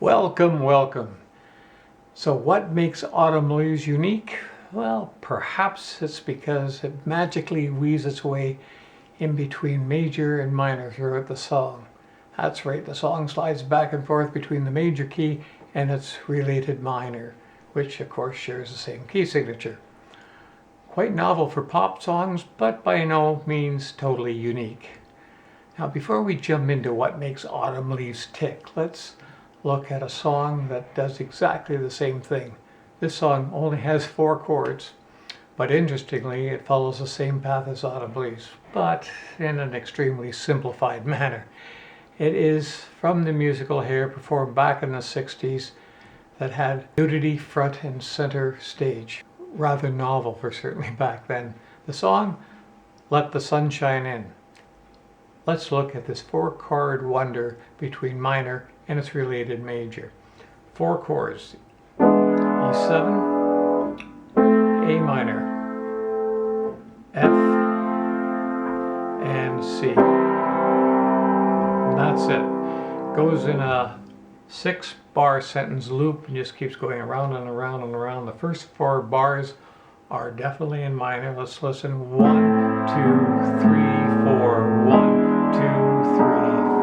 Welcome, welcome. So what makes Autumn Leaves unique? Well, perhaps it's because it magically weaves its way in between major and minor throughout the song. That's right, the song slides back and forth between the major key and its related minor, which of course shares the same key signature. Quite novel for pop songs, but by no means totally unique. Now, before we jump into what makes Autumn Leaves tick, let's look at a song that does exactly the same thing. This song only has 4 chords, but interestingly, it follows the same path as Autumn Leaves, but in an extremely simplified manner. It is from the musical Hair, performed back in the 60s, that had nudity front and center stage. Rather novel for certainly back then. The song, Let the Sunshine In. Let's look at this 4-chord wonder between minor and its related major. 4 chords: E7, A minor, F, and C. And that's it. Goes in a 6-bar sentence loop and just keeps going around and around and around. The first 4 bars are definitely in minor. Let's listen. 1, 2, 3, 4. 1, 2, 3,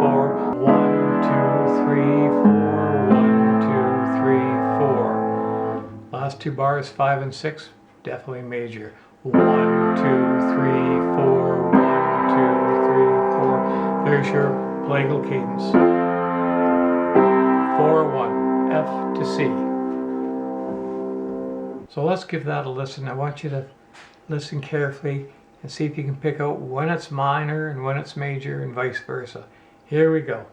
4. 1, 2, 3, 4. 1, 2, 3, 4. Last 2 bars, 5 and 6, definitely major. 1, 2, 3, 4. 1, 2, 3, 4. There's your plagal cadence. 4-1, F to C. So let's give that a listen. I want you to listen carefully and see if you can pick out when it's minor and when it's major and vice versa. Here we go.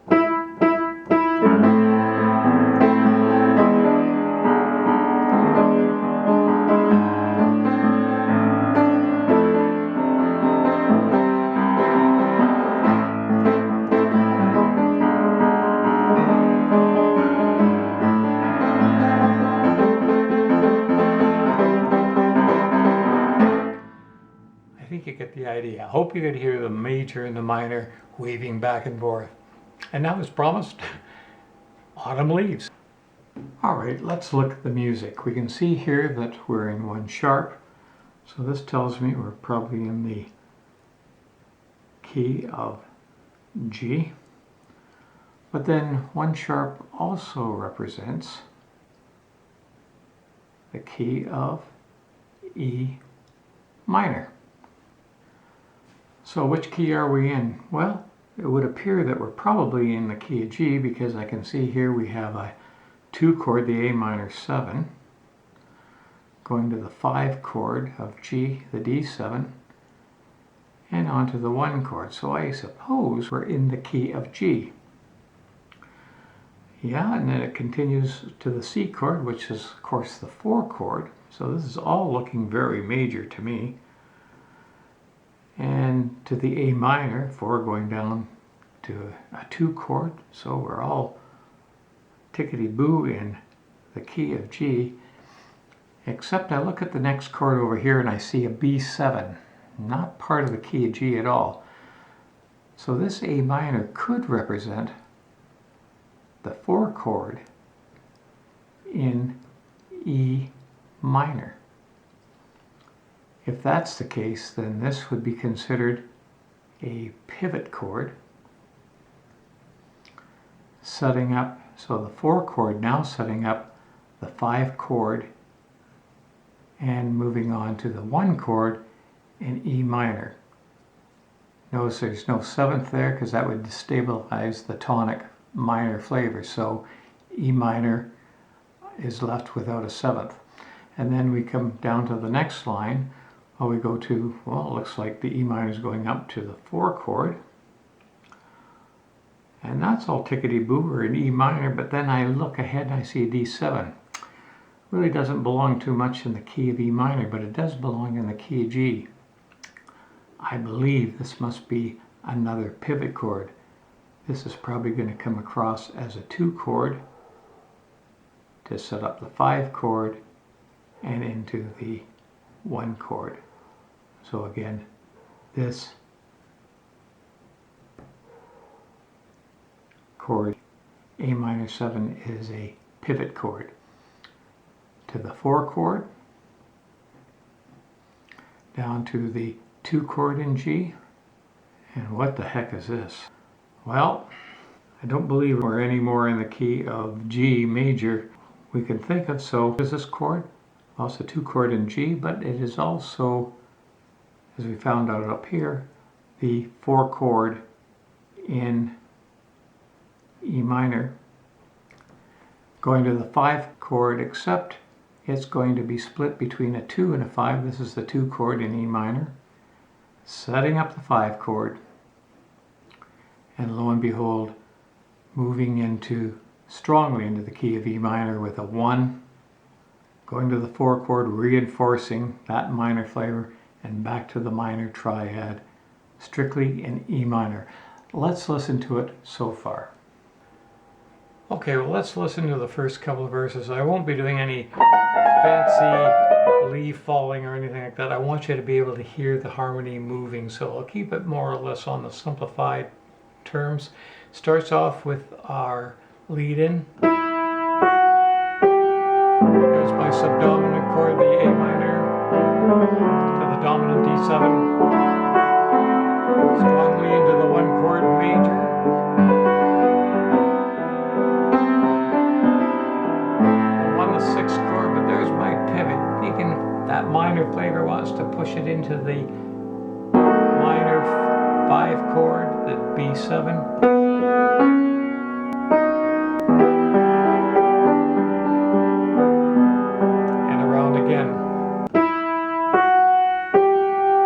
I think you get the idea. I hope you could hear the major and the minor weaving back and forth. And now, as promised, Autumn Leaves. All right, let's look at the music. We can see here that we're in 1 sharp. So this tells me we're probably in the key of G. But then 1 sharp also represents the key of E minor. So which key are we in? Well, it would appear that we're probably in the key of G, because I can see here we have a 2 chord, the A minor 7, going to the 5 chord of G, the D7, and onto the 1 chord. So I suppose we're in the key of G. Yeah, and then it continues to the C chord, which is of course the 4 chord. So this is all looking very major to me. And to the A minor, 4 going down to a 2 chord. So we're all tickety-boo in the key of G, except I look at the next chord over here and I see a B7, not part of the key of G at all. So this A minor could represent the 4 chord in E minor. If that's the case, then this would be considered a pivot chord, setting up, so the 4 chord now setting up the 5 chord and moving on to the 1 chord in E minor. Notice there's no 7th there, because that would destabilize the tonic minor flavor. So E minor is left without a 7th. And then we come down to the next line. We go to, well, it looks like the E minor is going up to the 4 chord. And that's all tickety-boo, or in E minor, but then I look ahead and I see a D7. Really doesn't belong too much in the key of E minor, but it does belong in the key of G. I believe this must be another pivot chord. This is probably going to come across as a 2 chord to set up the 5 chord and into the 1 chord. So again, this chord A minor 7 is a pivot chord. To the 4 chord, down to the 2 chord in G. And what the heck is this? Well, I don't believe we're any more in the key of G major we can think of. So is this chord? Also 2 chord in G, but it is also, as we found out up here, the 4 chord in E minor, going to the 5 chord, except it's going to be split between a 2 and a 5. This is the 2 chord in E minor, setting up the 5 chord, and lo and behold, moving strongly into the key of E minor with a 1, going to the 4 chord, reinforcing that minor flavor, and back to the minor triad, strictly in E minor. Let's listen to it so far. Okay, well, let's listen to the first couple of verses. I won't be doing any fancy leaf falling or anything like that. I want you to be able to hear the harmony moving, so I'll keep it more or less on the simplified terms. Starts off with our lead-in. There's my subdominant chord, the A minor, to the dominant D7, strongly into the 1 chord major. That minor flavor wants to push it into the minor 5 chord, the B7. And around again.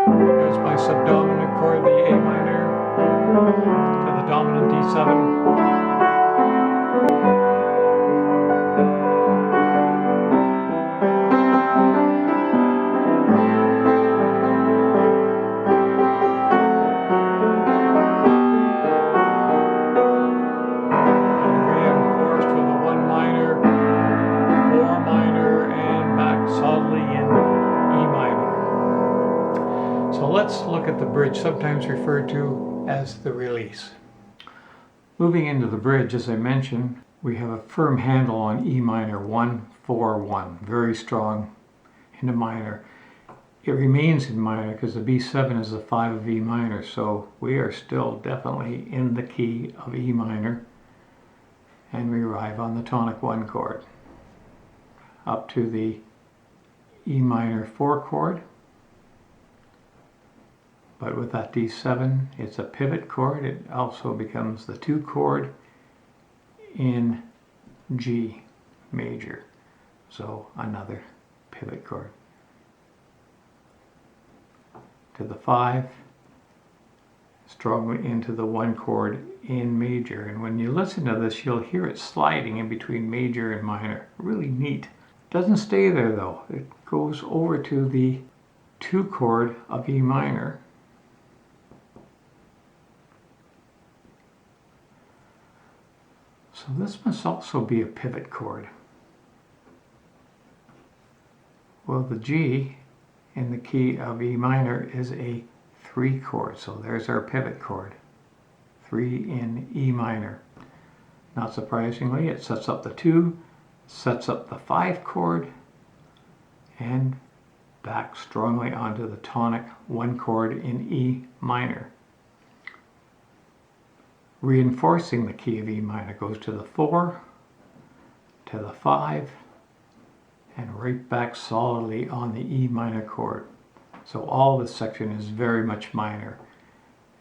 There's my subdominant chord, the A minor, to the dominant D7. Let's look at the bridge, sometimes referred to as the release. Moving into the bridge, as I mentioned, we have a firm handle on E minor, 1, 4, 1, very strong into minor. It remains in minor because the B7 is the 5 of E minor, so we are still definitely in the key of E minor, and we arrive on the tonic 1 chord, up to the E minor 4 chord. But with that D7, it's a pivot chord. It also becomes the 2 chord in G major. So another pivot chord. To the 5, strongly into the 1 chord in major. And when you listen to this, you'll hear it sliding in between major and minor. Really neat. Doesn't stay there though. It goes over to the 2 chord of E minor. So this must also be a pivot chord. Well, the G in the key of E minor is a 3 chord, so there's our pivot chord. 3 in E minor. Not surprisingly, it sets up the 2, sets up the 5 chord, and back strongly onto the tonic 1 chord in E minor. Reinforcing the key of E minor, goes to the 4, to the 5, and right back solidly on the E minor chord. So all this section is very much minor.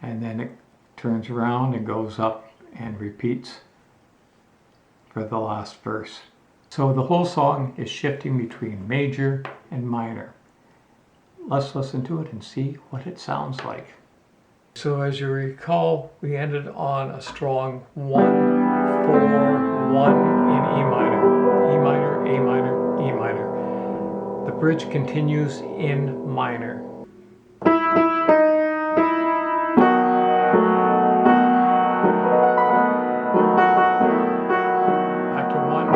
And then it turns around and goes up and repeats for the last verse. So the whole song is shifting between major and minor. Let's listen to it and see what it sounds like. So as you recall, we ended on a strong 1, 4, 1 in E minor. E minor, A minor, E minor. The bridge continues in minor. Back to 1.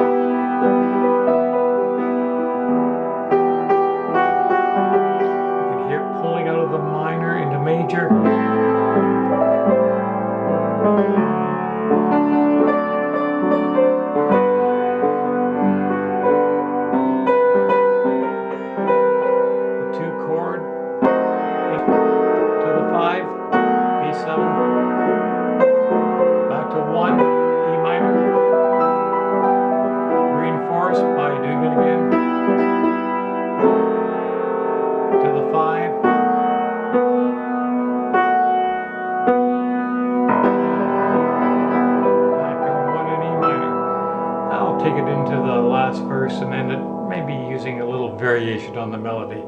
You can hear it pulling out of the minor into major. to the 5. Back on 1 in E minor. I'll take it into the last verse and end it, maybe using a little variation on the melody.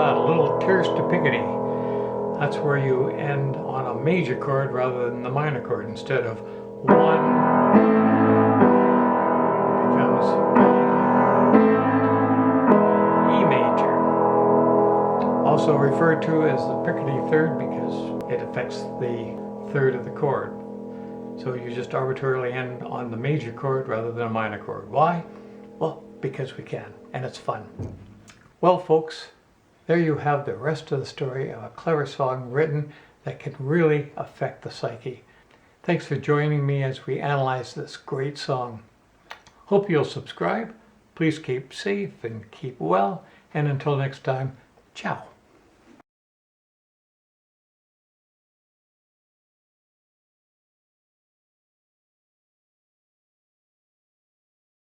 A little tierce to pickety. That's where you end on a major chord rather than the minor chord. Instead of 1, it becomes E major. Also referred to as the pickety third because it affects the third of the chord. So you just arbitrarily end on the major chord rather than a minor chord. Why? Well, because we can, and it's fun. Well, folks, there you have the rest of the story of a clever song written that can really affect the psyche. Thanks for joining me as we analyze this great song. Hope you'll subscribe. Please keep safe and keep well. And until next time, ciao.